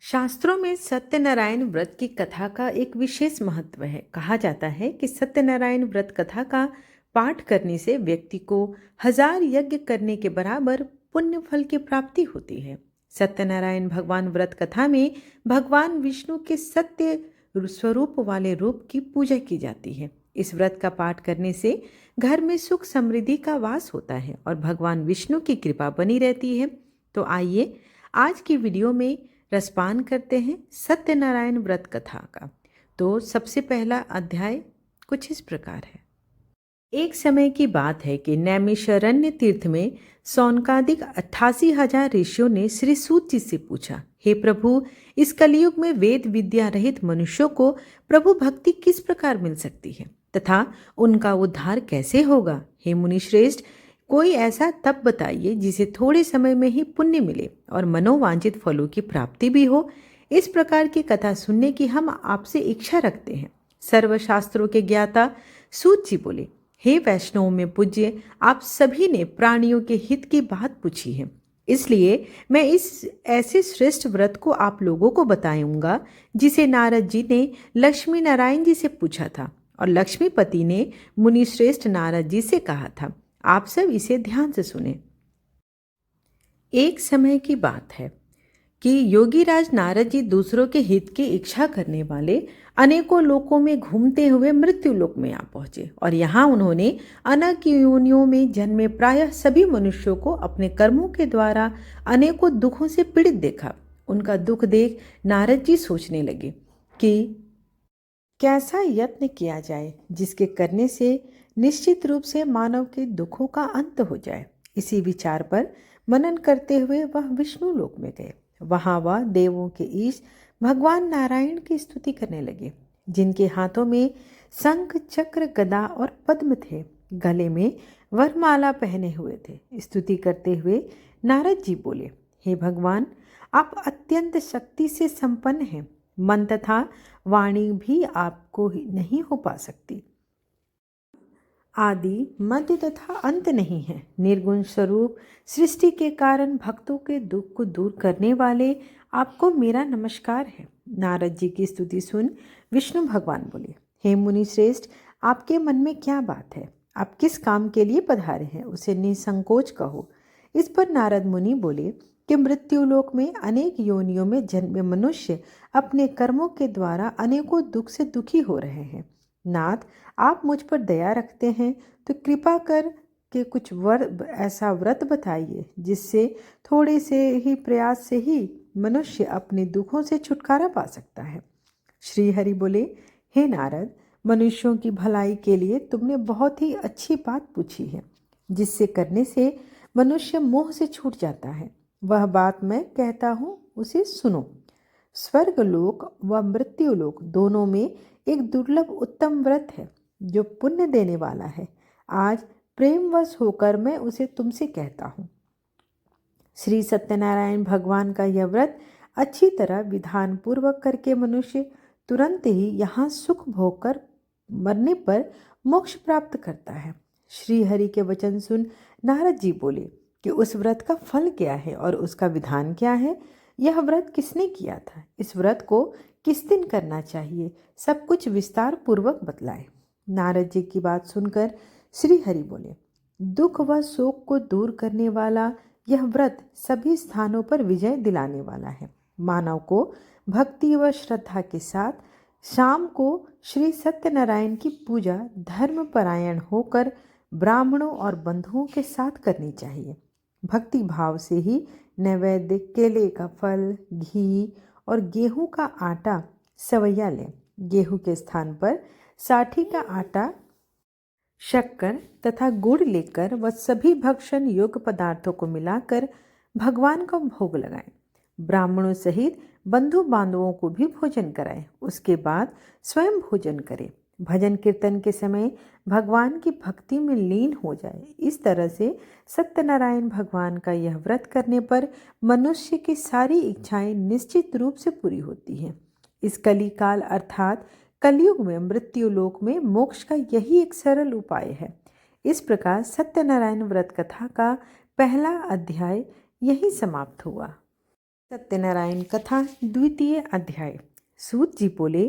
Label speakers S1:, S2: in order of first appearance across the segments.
S1: शास्त्रों में सत्यनारायण व्रत की कथा का एक विशेष महत्व है। कहा जाता है कि सत्यनारायण व्रत कथा का पाठ करने से व्यक्ति को 1000 यज्ञ करने के बराबर पुण्य फल की प्राप्ति होती है। सत्यनारायण भगवान व्रत कथा में भगवान विष्णु के सत्य स्वरूप वाले रूप की पूजा की जाती है। इस व्रत का पाठ करने से घर में सुख समृद्धि का वास होता है और भगवान विष्णु की कृपा बनी रहती है। तो आइए आज की वीडियो में रसपान करते हैं सत्यनारायण व्रत कथा का। तो सबसे पहला अध्याय कुछ इस प्रकार है। एक समय की बात है कि नैमिषारण्य तीर्थ में सौनकादिक 88,000 ऋषियों ने श्री सूत जी से पूछा, हे प्रभु, इस कलयुग में वेद विद्या रहित मनुष्यों को प्रभु भक्ति किस प्रकार मिल सकती है तथा उनका उद्धार कैसे होगा। हे मुनि श्रेष्ठ, कोई ऐसा तप बताइए जिसे थोड़े समय में ही पुण्य मिले और मनोवांछित फलों की प्राप्ति भी हो। इस प्रकार की कथा सुनने की हम आपसे इच्छा रखते हैं। सर्वशास्त्रों के ज्ञाता सूत जी बोले, हे वैष्णव में पूज्य, आप सभी ने प्राणियों के हित की बात पूछी है, इसलिए मैं इस ऐसे श्रेष्ठ व्रत को आप लोगों को बताऊंगा जिसे नारद जी ने लक्ष्मी नारायण जी से पूछा था और लक्ष्मीपति ने मुनि श्रेष्ठ नारद जी से कहा था। आप सब इसे ध्यान से सुने। एक समय की बात है कि योगीराज नारद जी दूसरों के हित की इच्छा करने वाले अनेकों लोकों में घूमते हुए मृत्यु लोक में आ पहुंचे और यहाँ उन्होंने अनेक योनियों में जन्मे प्रायः सभी मनुष्यों को अपने कर्मों के द्वारा अनेकों दुखों से पीड़ित देखा। उनका दुख देख नारद जी सोचने लगे कि कैसा यत्न किया जाए जिसके करने से निश्चित रूप से मानव के दुखों का अंत हो जाए। इसी विचार पर मनन करते हुए वह विष्णु लोक में गए। वहां वह देवों के ईश भगवान नारायण की स्तुति करने लगे, जिनके हाथों में शंख चक्र गदा और पद्म थे, गले में वरमाला पहने हुए थे। स्तुति करते हुए नारद जी बोले, हे भगवान, आप अत्यंत शक्ति से संपन्न हैं। मन तथा वाणी भी आपको नहीं हो पा सकती। आदि मध्य तथा अंत नहीं है। निर्गुण स्वरूप सृष्टि के कारण भक्तों के दुख को दूर करने वाले आपको मेरा नमस्कार है। नारद जी की स्तुति सुन विष्णु भगवान बोले, हे मुनि श्रेष्ठ, आपके मन में क्या बात है? आप किस काम के लिए पधारे हैं, उसे निसंकोच कहो। इस पर नारद मुनि बोले कि मृत्यु लोक में अनेक योनियों में जन्मे मनुष्य अपने कर्मों के द्वारा अनेकों दुख से दुखी हो रहे हैं। नाथ, आप मुझ पर दया रखते हैं तो कृपा कर के कुछ ऐसा व्रत बताइए जिससे थोड़े से ही प्रयास से ही मनुष्य अपने दुखों से छुटकारा पा सकता है। श्री हरि बोले, हे नारद, मनुष्यों की भलाई के लिए तुमने बहुत ही अच्छी बात पूछी है, जिससे करने से मनुष्य मोह से छूट जाता है। वह बात मैं कहता हूँ, उसे सुनो। स्वर्ग लोक व मृत्यु लोक दोनों में एक दुर्लभ उत्तम व्रत है जो पुण्य देने वाला है। आज प्रेमवश होकर मैं उसे तुमसे कहता हूँ। श्री सत्यनारायण भगवान का यह व्रत अच्छी तरह विधान पूर्वक करके मनुष्य तुरंत ही यहाँ सुख भोग कर मरने पर मोक्ष प्राप्त करता है। श्री हरि के वचन सुन नारद जी बोले कि उस व्रत का फल क्या है और उसका विधान क्या है। यह व्रत किसने किया था? इस व्रत को किस दिन करना चाहिए? सब कुछ विस्तार पूर्वक बतलाए। नारद जी की बात सुनकर श्री हरि बोले, दुख व शोक को दूर करने वाला यह व्रत सभी स्थानों पर विजय दिलाने वाला है। मानव को भक्ति व श्रद्धा के साथ शाम को श्री सत्यनारायण की पूजा धर्मपरायण होकर ब्राह्मणों और बंधुओं के साथ करनी चाहिए। भक्ति भाव से ही नैवेद्य, केले का फल, घी और गेहूं का आटा सवैया लें। गेहूं के स्थान पर साठी का आटा, शक्कर तथा गुड़ लेकर वह सभी भक्षण योग्य पदार्थों को मिलाकर भगवान का भोग लगाएं। ब्राह्मणों सहित बंधु बांधवों को भी भोजन कराएं। उसके बाद स्वयं भोजन करें। भजन कीर्तन के समय भगवान की भक्ति में लीन हो जाए। इस तरह से सत्यनारायण भगवान का यह व्रत करने पर मनुष्य की सारी इच्छाएं निश्चित रूप से पूरी होती हैं। इस कलिकाल अर्थात कलयुग में मृत्यु लोक में मोक्ष का यही एक सरल उपाय है। इस प्रकार सत्यनारायण व्रत कथा का पहला अध्याय यही समाप्त हुआ। सत्यनारायण कथा द्वितीय अध्याय। सूत जी बोले,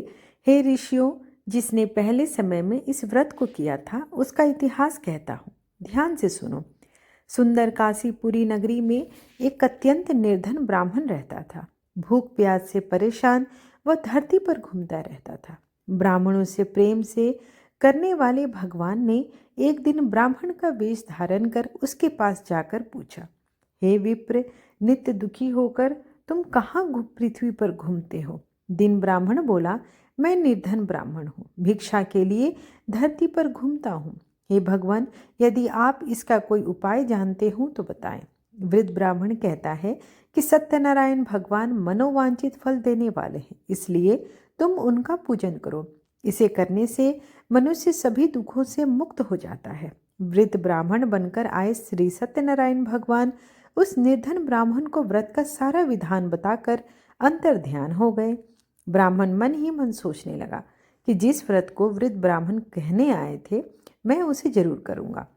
S1: हे ऋषियों, जिसने पहले समय में इस व्रत को किया था उसका इतिहास कहता हूँ, ध्यान से सुनो। सुंदर काशीपुरी नगरी में एक अत्यंत निर्धन ब्राह्मण रहता था। भूख प्यास से परेशान वह धरती पर घूमता रहता था। ब्राह्मणों से प्रेम से करने वाले भगवान ने एक दिन ब्राह्मण का वेश धारण कर उसके पास जाकर पूछा, हे विप्र, नित्य दुखी होकर तुम कहाँ पृथ्वी पर घूमते हो? दिन ब्राह्मण बोला, मैं निर्धन ब्राह्मण हूँ, भिक्षा के लिए धरती पर घूमता हूँ। हे भगवान, यदि आप इसका कोई उपाय जानते हो तो बताएं। वृद्ध ब्राह्मण कहता है कि सत्यनारायण भगवान मनोवांछित फल देने वाले हैं, इसलिए तुम उनका पूजन करो। इसे करने से मनुष्य सभी दुखों से मुक्त हो जाता है। वृद्ध ब्राह्मण बनकर आए श्री सत्यनारायण भगवान उस निर्धन ब्राह्मण को व्रत का सारा विधान बताकर अंतर ध्यान हो गए। ब्राह्मण मन ही मन सोचने लगा कि जिस व्रत को वृद्ध ब्राह्मण कहने आए थे, मैं उसे जरूर करूँगा।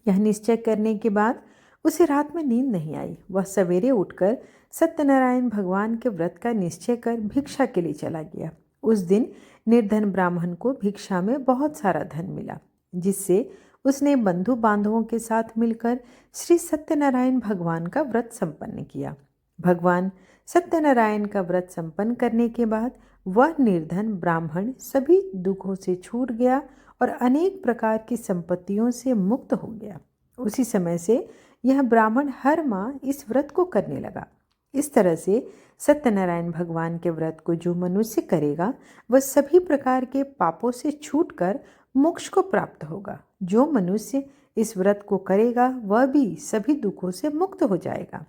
S1: यह निश्चय करने के बाद उसे रात में नींद नहीं आई। वह सवेरे उठकर सत्यनारायण भगवान के व्रत का निश्चय कर भिक्षा के लिए चला गया। उस दिन निर्धन ब्राह्मण को भिक्षा में बहुत सारा धन मिला, जिससे उसने बंधु बांधवों के साथ मिलकर श्री सत्यनारायण भगवान का व्रत संपन्न किया। भगवान सत्यनारायण का व्रत संपन्न करने के बाद वह निर्धन ब्राह्मण सभी दुखों से छूट गया और अनेक प्रकार की संपत्तियों से मुक्त हो गया। उसी समय से यह ब्राह्मण हर माह इस व्रत को करने लगा। इस तरह से सत्यनारायण भगवान के व्रत को जो मनुष्य करेगा वह सभी प्रकार के पापों से छूटकर मोक्ष को प्राप्त होगा। जो मनुष्य इस व्रत को करेगा वह भी सभी दुखों से मुक्त हो जाएगा।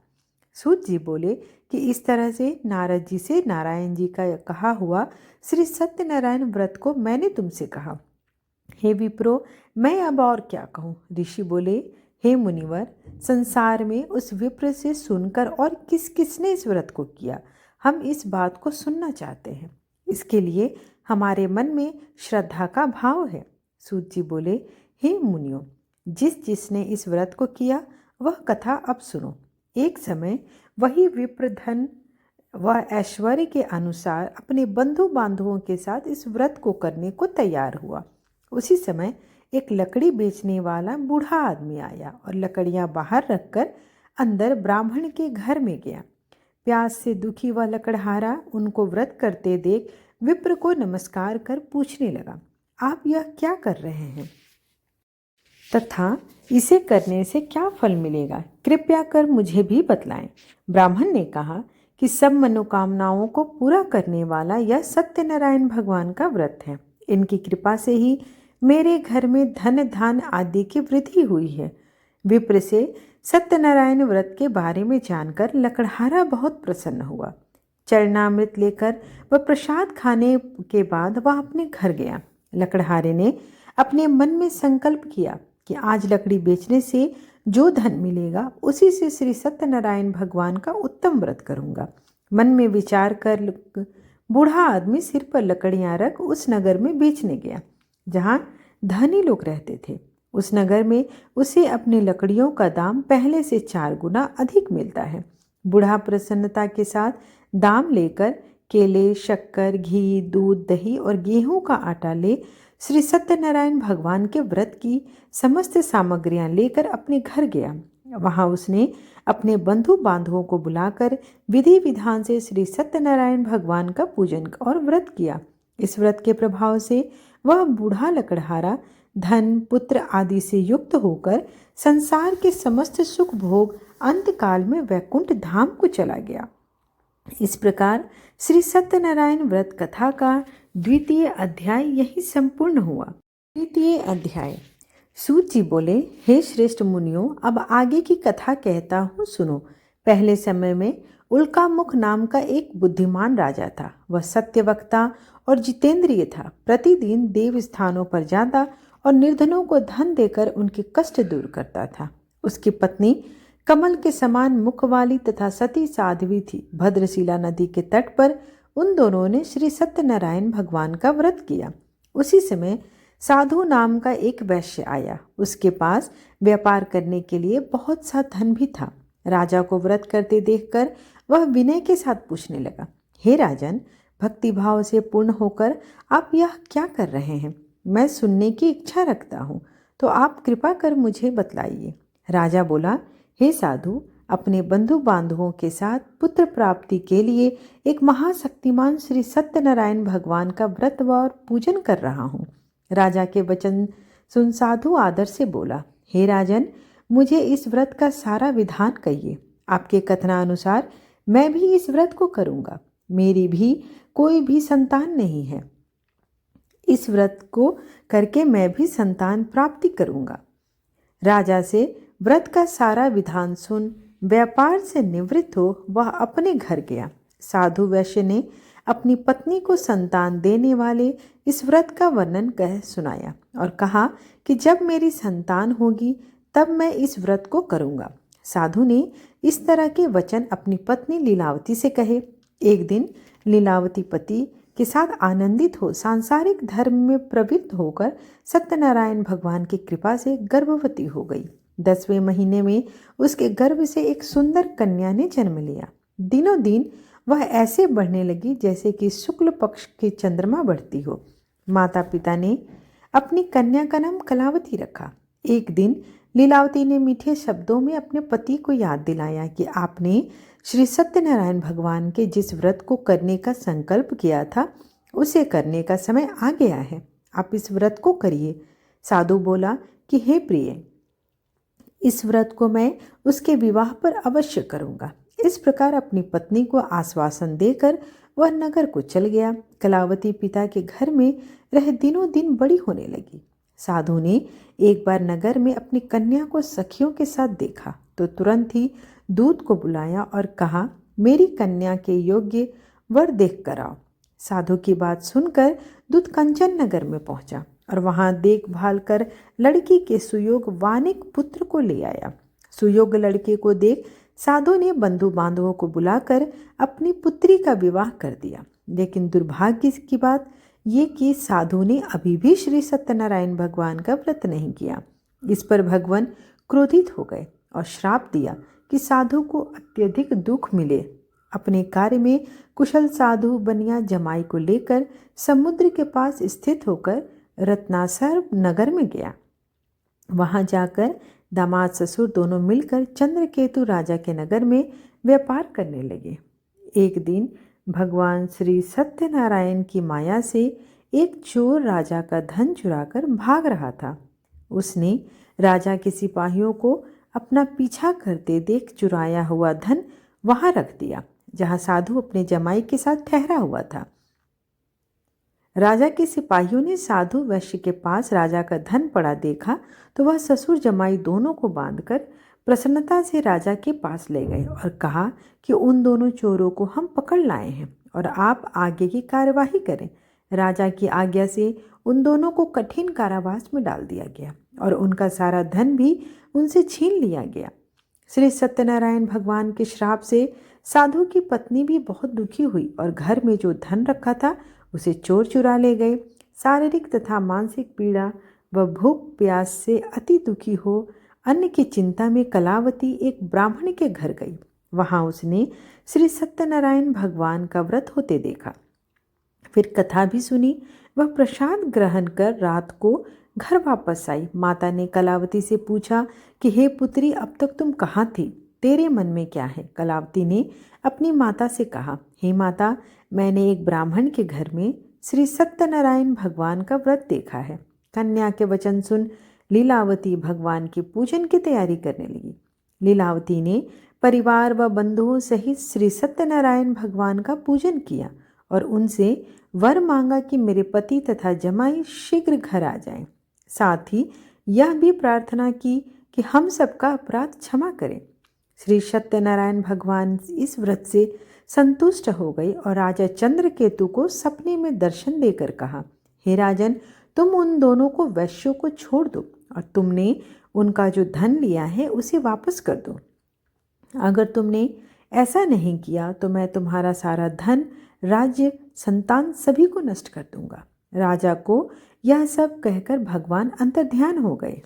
S1: सूत जी बोले कि इस तरह से नारद जी से नारायण जी का कहा हुआ श्री सत्यनारायण व्रत को मैंने तुमसे कहा। हे विप्रो, मैं अब और क्या कहूँ? ऋषि बोले, हे मुनिवर, संसार में उस विप्र से सुनकर और किस किसने इस व्रत को किया, हम इस बात को सुनना चाहते हैं। इसके लिए हमारे मन में श्रद्धा का भाव है। सूत जी बोले, हे मुनियों, जिसने इस व्रत को किया वह कथा अब सुनो। एक समय वही विप्र धन व ऐश्वर्य के अनुसार अपने बंधु बांधवों के साथ इस व्रत को करने को तैयार हुआ। उसी समय एक लकड़ी बेचने वाला बूढ़ा आदमी आया और लकड़ियां बाहर रखकर अंदर ब्राह्मण के घर में गया। प्यास से दुखी वह लकड़हारा उनको व्रत करते देख विप्र को नमस्कार कर पूछने लगा, आप यह क्या कर रहे हैं तथा इसे करने से क्या फल मिलेगा? कृपया कर मुझे भी बतलाएं। ब्राह्मण ने कहा कि सब मनोकामनाओं को पूरा करने वाला यह सत्यनारायण भगवान का व्रत है। इनकी कृपा से ही मेरे घर में धन धान आदि की वृद्धि हुई है। विप्र से सत्यनारायण व्रत के बारे में जानकर लकड़हारा बहुत प्रसन्न हुआ। चरणामृत लेकर वह प्रसाद खाने के बाद वह अपने घर गया। लकड़हारे ने अपने मन में संकल्प किया कि आज लकड़ी बेचने से जो धन मिलेगा उसी से श्री सत्यनारायण भगवान का उत्तम व्रत करूंगा। मन में विचार कर बूढ़ा आदमी सिर पर लकड़ियां रख उस नगर में बेचने गया जहां धनी लोग रहते थे। उस नगर में उसे अपनी लकड़ियों का दाम पहले से 4 गुना अधिक मिलता है। बूढ़ा प्रसन्नता के साथ दाम लेकर केले, शक्कर, घी, दूध, दही और गेहूं का आटा ले श्री सत्यनारायण भगवान के व्रत की समस्त सामग्रियां लेकर अपने घर गया। वहां उसने अपने बंधु बांधवों को बुलाकर विधि विधान से श्री सत्यनारायण भगवान का पूजन और व्रत किया। इस व्रत के प्रभाव से वह बूढ़ा लकड़हारा धन, पुत्र आदि से युक्त होकर संसार के समस्त सुख भोग अंतकाल में वैकुंठ धाम को चला गया। इस प्रकार श्री सत्यनारायण व्रत कथा का द्वितीय अध्याय यही संपूर्ण हुआ। तृतीय अध्याय। सूत जी बोले, हे श्रेष्ठ मुनियों, अब आगे की कथा कहता हूँ, सुनो। पहले समय में उल्कामुख नाम का एक बुद्धिमान राजा था। वह सत्यवक्ता और जितेंद्रिय था। प्रतिदिन देव स्थानों पर जाता और निर्धनों को धन देकर उनके कष्ट दूर करता था। उसकी पत्नी कमल के समान मुख वाली तथा सती साध्वी थी। भद्रशिला नदी के तट पर उन दोनों ने श्री सत्यनारायण भगवान का व्रत किया। उसी समय साधु नाम का एक वैश्य आया। उसके पास व्यापार करने के लिए बहुत सा धन भी था। राजा को व्रत करते देखकर वह विनय के साथ पूछने लगा, हे राजन, भक्ति भाव से पूर्ण होकर आप यह क्या कर रहे हैं? मैं सुनने की इच्छा रखता हूँ, तो आप कृपा कर मुझे बतलाइए। राजा बोला, हे साधु, अपने बंधु बांधवों के साथ पुत्र प्राप्ति के लिए एक महाशक्तिमान श्री सत्यनारायण भगवान का व्रत और पूजन कर रहा हूँ। राजा के वचन सुन साधु आदर से बोला, हे राजन, मुझे इस व्रत का सारा विधान कहिए। आपके कथनानुसार मैं भी इस व्रत को करूँगा। मेरी भी कोई भी संतान नहीं है। इस व्रत को करके मैं भी संतान प्राप्ति करूँगा। राजा से व्रत का सारा विधान सुन व्यापार से निवृत्त हो वह अपने घर गया। साधु वैश्य ने अपनी पत्नी को संतान देने वाले इस व्रत का वर्णन कह सुनाया और कहा कि जब मेरी संतान होगी तब मैं इस व्रत को करूँगा। साधु ने इस तरह के वचन अपनी पत्नी लीलावती से कहे। एक दिन लीलावती पति के साथ आनंदित हो सांसारिक धर्म में प्रवृत्त होकर सत्यनारायण भगवान की कृपा से गर्भवती हो गई। 10वें महीने में उसके गर्भ से एक सुंदर कन्या ने जन्म लिया। दिनों दिन वह ऐसे बढ़ने लगी जैसे कि शुक्ल पक्ष की चंद्रमा बढ़ती हो। माता पिता ने अपनी कन्या का नाम कलावती रखा। एक दिन लीलावती ने मीठे शब्दों में अपने पति को याद दिलाया कि आपने श्री सत्यनारायण भगवान के जिस व्रत को करने का संकल्प किया था उसे करने का समय आ गया है। आप इस व्रत को करिए। साधु बोला कि हे प्रिय, इस व्रत को मैं उसके विवाह पर अवश्य करूँगा। इस प्रकार अपनी पत्नी को आश्वासन देकर वह नगर को चल गया। कलावती पिता के घर में रह दिनों दिन बड़ी होने लगी। साधु ने एक बार नगर में अपनी कन्या को सखियों के साथ देखा तो तुरंत ही दूत को बुलाया और कहा, मेरी कन्या के योग्य वर देख कर आओ। साधु की बात सुनकर दूत कंचन नगर में पहुंचा और वहां देखभाल कर लड़की के सुयोग वानिक पुत्र को ले आया। सुयोग लड़के को देख साधु ने बंधु बांधवों को बुलाकर अपनी पुत्री का विवाह कर दिया। लेकिन दुर्भाग्य की बात ये कि साधु ने अभी भी श्री सत्यनारायण भगवान का व्रत नहीं किया। इस पर भगवान क्रोधित हो गए और श्राप दिया कि साधु को अत्यधिक दुख मिले। अपने कार्य में कुशल साधु बनिया जमाई को लेकर समुद्र के पास स्थित होकर रत्नासर नगर में गया। वहां जाकर दामाद ससुर दोनों मिलकर चंद्रकेतु राजा के नगर में व्यापार करने लगे। एक दिन भगवान श्री सत्यनारायण की माया से एक चोर राजा का धन चुराकर भाग रहा था। उसने राजा के सिपाहियों को अपना पीछा करते देख चुराया हुआ धन वहां रख दिया जहां साधु अपने जमाई के साथ ठहरा हुआ था। राजा के सिपाहियों ने साधु वैश्य के पास राजा का धन पड़ा देखा तो वह ससुर जमाई दोनों को बांधकर प्रसन्नता से राजा के पास ले गए और कहा कि उन दोनों चोरों को हम पकड़ लाए हैं और आप आगे की कार्यवाही करें। राजा की आज्ञा से उन दोनों को कठिन कारावास में डाल दिया गया और उनका सारा धन भी उनसे छीन लिया गया। श्री सत्यनारायण भगवान के श्राप से साधु की पत्नी भी बहुत दुखी हुई और घर में जो धन रखा था उसे चोर चुरा ले गए। शारीरिक तथा मानसिक पीड़ा व भूख प्यास से अति दुखी हो अन्न की चिंता में कलावती एक ब्राह्मण के घर गई। वहां उसने श्री सत्यनारायण भगवान का व्रत होते देखा। फिर कथा भी सुनी। वह प्रसाद ग्रहण कर रात को घर वापस आई। माता ने कलावती से पूछा कि हे पुत्री, अब तक तुम कहाँ थी? तेरे मन में क्या है? कलावती ने अपनी माता से कहा, हे माता, मैंने एक ब्राह्मण के घर में श्री सत्यनारायण भगवान का व्रत देखा है। कन्या के वचन सुन लीलावती भगवान के पूजन की तैयारी करने लगी। लीलावती ने परिवार व बंधुओं सहित श्री सत्यनारायण भगवान का पूजन किया और उनसे वर मांगा कि मेरे पति तथा जमाई शीघ्र घर आ जाएं। साथ ही यह भी प्रार्थना की कि हम सबका अपराध क्षमा करें। श्री सत्यनारायण भगवान इस व्रत से संतुष्ट हो गए और राजा चंद्रकेतु को सपने में दर्शन देकर कहा, हे राजन, तुम उन दोनों को वैश्यों को छोड़ दो और तुमने उनका जो धन लिया है उसे वापस कर दो। अगर तुमने ऐसा नहीं किया तो मैं तुम्हारा सारा धन, राज्य, संतान सभी को नष्ट कर दूंगा। राजा को यह सब कहकर भगवान अंतर्ध्यान हो गए।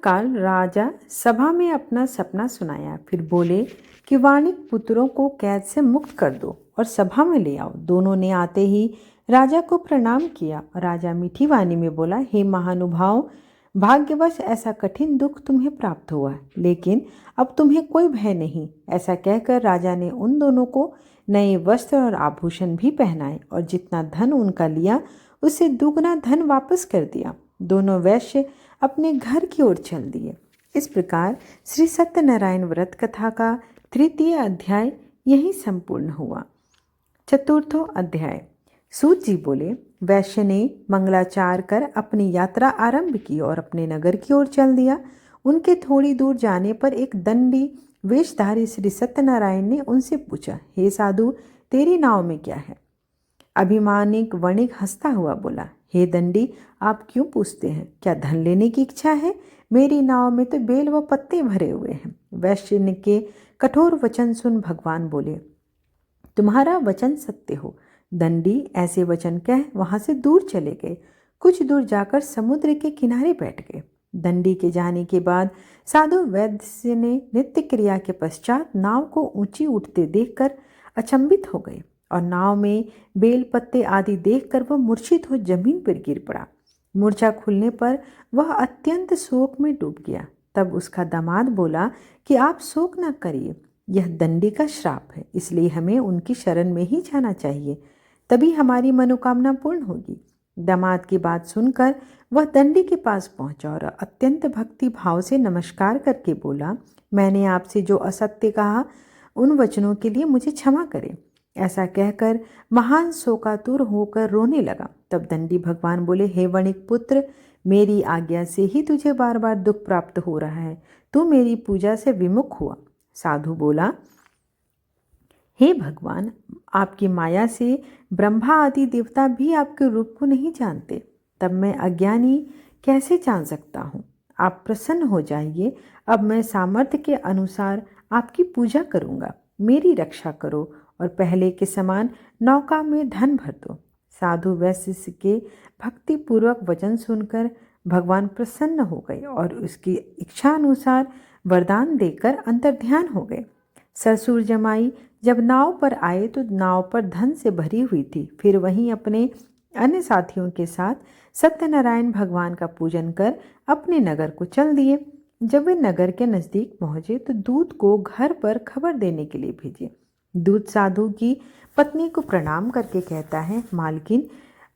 S1: काल राजा सभा में अपना सपना सुनाया। फिर बोले कि वाणिक पुत्रों को कैद से मुक्त कर दो और सभा में ले आओ। दोनों ने आते ही राजा को प्रणाम किया। राजा मीठी वाणी में बोला, हे महानुभाव, भाग्यवश ऐसा कठिन दुख तुम्हें प्राप्त हुआ, लेकिन अब तुम्हें कोई भय नहीं। ऐसा कहकर राजा ने उन दोनों को नए वस्त्र और आभूषण भी पहनाए और जितना धन उनका लिया उससे दुगना धन वापस कर दिया। दोनों वैश्य अपने घर की ओर चल दिए। इस प्रकार श्री सत्यनारायण व्रत कथा का तृतीय अध्याय यही संपूर्ण हुआ। चतुर्थो अध्याय। सूत जी बोले, वैश्य ने मंगलाचार कर अपनी यात्रा आरंभ की और अपने नगर की ओर चल दिया। उनके थोड़ी दूर जाने पर एक दंडी वेशधारी श्री सत्यनारायण ने उनसे पूछा, हे साधु, तेरी नाव में क्या है? अभिमानिक वणिक हंसता हुआ बोला, हे दंडी, आप क्यों पूछते हैं? क्या धन लेने की इच्छा है? मेरी नाव में तो बेल व पत्ते भरे हुए हैं। वैश्य के कठोर वचन सुन भगवान बोले, तुम्हारा वचन सत्य हो। दंडी ऐसे वचन कह वहां से दूर चले गए। कुछ दूर जाकर समुद्र के किनारे बैठ गए। दंडी के जाने के बाद साधु वैद्य ने नित्य क्रिया के पश्चात नाव को ऊंची उठते देखकर अचंभित हो गए और नाव में बेल पत्ते आदि देखकर वह मूर्छित हो जमीन पर गिर पड़ा। मूर्छा खुलने पर वह अत्यंत शोक में डूब गया। तब उसका दामाद बोला कि आप शोक न करिए, यह दंडी का श्राप है, इसलिए हमें उनकी शरण में ही जाना चाहिए, तभी हमारी मनोकामना पूर्ण होगी। दामाद की बात सुनकर वह दंडी के पास पहुंचा और अत्यंत भक्ति भाव से नमस्कार करके बोला, मैंने आपसे जो असत्य कहा उन वचनों के लिए मुझे क्षमा करें। ऐसा कहकर महान शोकातुर होकर रोने लगा। तब दंडी भगवान बोले, हे वणिक पुत्र, मेरी आज्ञा से ही तुझे बार बार दुख प्राप्त हो रहा है। तू मेरी पूजा से विमुख हुआ। साधु बोला, हे भगवान, आपकी माया से ब्रह्मा आदि देवता भी आपके रूप को नहीं जानते, तब मैं अज्ञानी कैसे जान सकता हूँ? आप प्रसन्न हो जाइए। अब मैं सामर्थ्य के अनुसार आपकी पूजा करूँगा। मेरी रक्षा करो और पहले के समान नौका में धन भर दो। साधु वैश्य के भक्तिपूर्वक वचन सुनकर भगवान प्रसन्न हो गए और उसकी इच्छा अनुसार वरदान देकर अंतर्ध्यान हो गए। ससुर जमाई जब नाव पर आए तो नाव पर धन से भरी हुई थी। फिर वहीं अपने अन्य साथियों के साथ सत्यनारायण भगवान का पूजन कर अपने नगर को चल दिए। जब वे नगर के नज़दीक पहुंचे तो दूत को घर पर खबर देने के लिए भेजे। दूत साधु की पत्नी को प्रणाम करके कहता है, मालकिन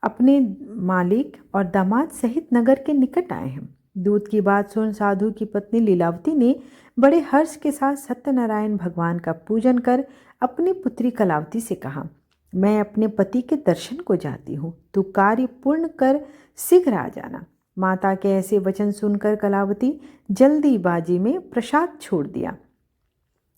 S1: अपने मालिक और दामाद सहित नगर के निकट आए हैं। दूत की बात सुन साधु की पत्नी लीलावती ने बड़े हर्ष के साथ सत्यनारायण भगवान का पूजन कर अपनी पुत्री कलावती से कहा, मैं अपने पति के दर्शन को जाती हूँ, तू कार्य पूर्ण कर शीघ्र आ जाना। माता के ऐसे वचन सुनकर कलावती जल्दीबाजी में प्रसाद छोड़ दिया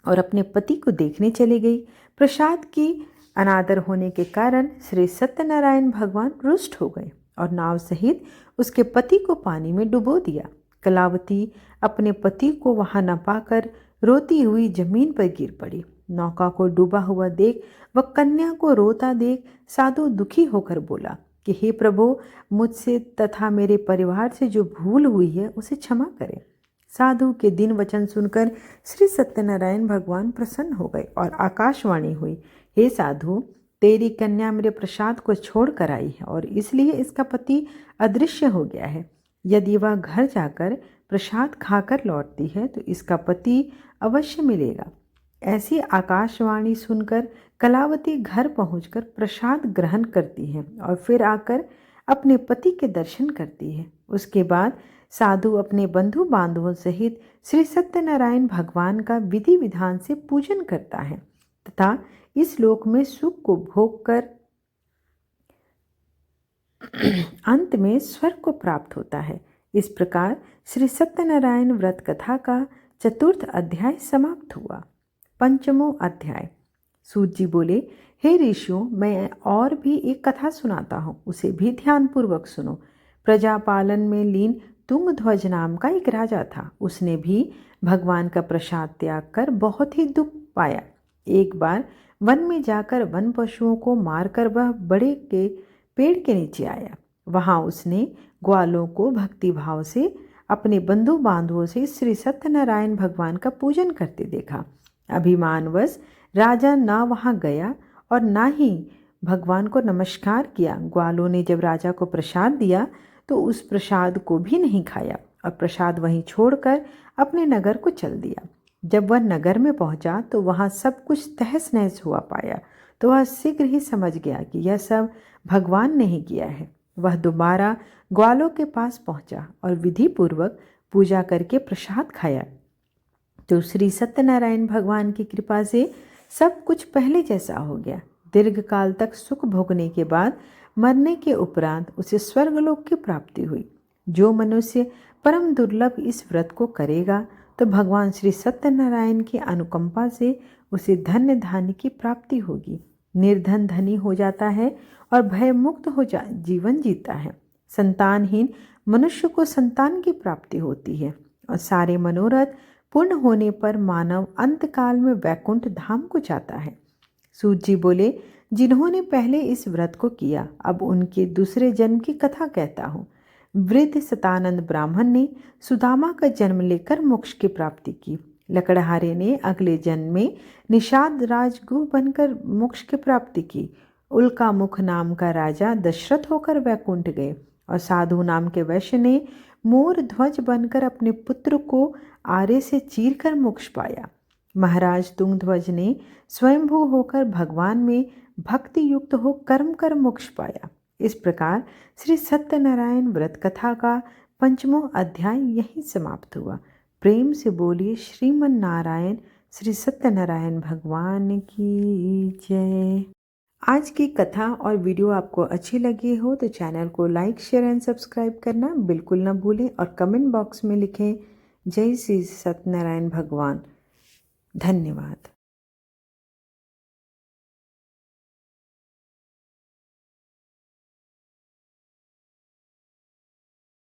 S1: और अपने पति को देखने चली गई। प्रसाद की अनादर होने के कारण श्री सत्यनारायण भगवान रुष्ट हो गए और नाव सहित उसके पति को पानी में डुबो दिया। कलावती अपने पति को वहां न पाकर रोती हुई जमीन पर गिर पड़ी। नौका को डूबा हुआ देख व कन्या को रोता देख साधु दुखी होकर बोला कि हे प्रभु, मुझसे तथा मेरे परिवार से जो भूल हुई है उसे क्षमा करें। साधु के दिन वचन सुनकर श्री सत्यनारायण भगवान प्रसन्न हो गए और आकाशवाणी हुई, हे साधु, तेरी कन्या मेरे प्रसाद को छोड़ कर आई है और इसलिए इसका पति अदृश्य हो गया है। यदि वह घर जाकर प्रसाद खाकर लौटती है तो इसका पति अवश्य मिलेगा। ऐसी आकाशवाणी सुनकर कलावती घर पहुंचकर प्रसाद ग्रहण करती है और फिर आकर अपने पति के दर्शन करती है। उसके बाद साधु अपने बंधु बांधवों सहित श्री सत्यनारायण भगवान का विधि विधान से पूजन करता है तथा इस लोक में सुख को भोग कर अंत में स्वर्ग को प्राप्त होता है। इस प्रकार श्री सत्यनारायण व्रत कथा का चतुर्थ अध्याय समाप्त हुआ। पंचमो अध्याय। सूत जी बोले, हे ऋषियों, मैं और भी एक कथा सुनाता हूँ, उसे भी ध्यानपूर्वक सुनो। प्रजापालन में लीन तुंगध्वज नाम का एक राजा था। उसने भी भगवान का प्रसाद त्याग कर बहुत ही दुख पाया। एक बार वन में जाकर वन पशुओं को मारकर वह बड़े के पेड़ के नीचे आया। वहां उसने ग्वालों को भक्तिभाव से अपने बंधु बांधवों से श्री सत्यनारायण भगवान का पूजन करते देखा। अभिमानवश राजा ना वहाँ गया और ना ही भगवान को नमस्कार किया। ग्वालों ने जब राजा को प्रसाद दिया तो उस प्रसाद को भी नहीं खाया और प्रसाद वहीं छोड़कर अपने नगर को चल दिया। जब वह नगर में पहुंचा तो वहाँ सब कुछ तहस नहस हुआ पाया, तो वह शीघ्र ही समझ गया कि यह सब भगवान ने ही किया है। वह दोबारा ग्वालों के पास पहुंचा और विधि पूर्वक पूजा करके प्रसाद खाया। तो श्री सत्यनारायण भगवान की कृपा से सब कुछ पहले जैसा हो गया। दीर्घ काल तक सुख भोगने के बाद मरने के उपरांत उसे स्वर्गलोक की प्राप्ति हुई। जो मनुष्य परम दुर्लभ इस व्रत को करेगा तो भगवान श्री सत्यनारायण की अनुकंपा से उसे धन्य धान्य की प्राप्ति होगी। निर्धन धनी हो जाता है और भय मुक्त हो जीवन जीता है। संतानहीन मनुष्य को संतान की प्राप्ति होती है और सारे मनोरथ पूर्ण होने पर मानव अंतकाल में वैकुंठ धाम को जाता है। सूत जी बोले, जिन्होंने पहले इस व्रत को किया अब उनके दूसरे जन्म की कथा कहता हूँ। वृद्ध सतानंद ब्राह्मण ने सुदामा का जन्म लेकर मोक्ष की प्राप्ति की। लकड़हारे ने अगले जन्म में निषाद राजगुह बनकर मोक्ष की प्राप्ति की। उल्का मुख नाम का राजा दशरथ होकर वैकुंठ गए और साधु नाम के वैश्य ने मोर ध्वज बनकर अपने पुत्र को आरे से चीरकर मोक्ष पाया। महाराज तुंगध्वज ने स्वयंभू होकर भगवान में भक्ति युक्त हो कर्म कर मोक्ष पाया। इस प्रकार श्री सत्यनारायण व्रत कथा का 5वां अध्याय यहीं समाप्त हुआ। प्रेम से बोलिए श्रीमन नारायण श्री सत्यनारायण भगवान की जय। आज की कथा और वीडियो आपको अच्छी लगी हो तो चैनल को लाइक, शेयर एंड सब्सक्राइब करना बिल्कुल ना भूलें और कमेंट बॉक्स में लिखें जय श्री सत्यनारायण भगवान। धन्यवाद।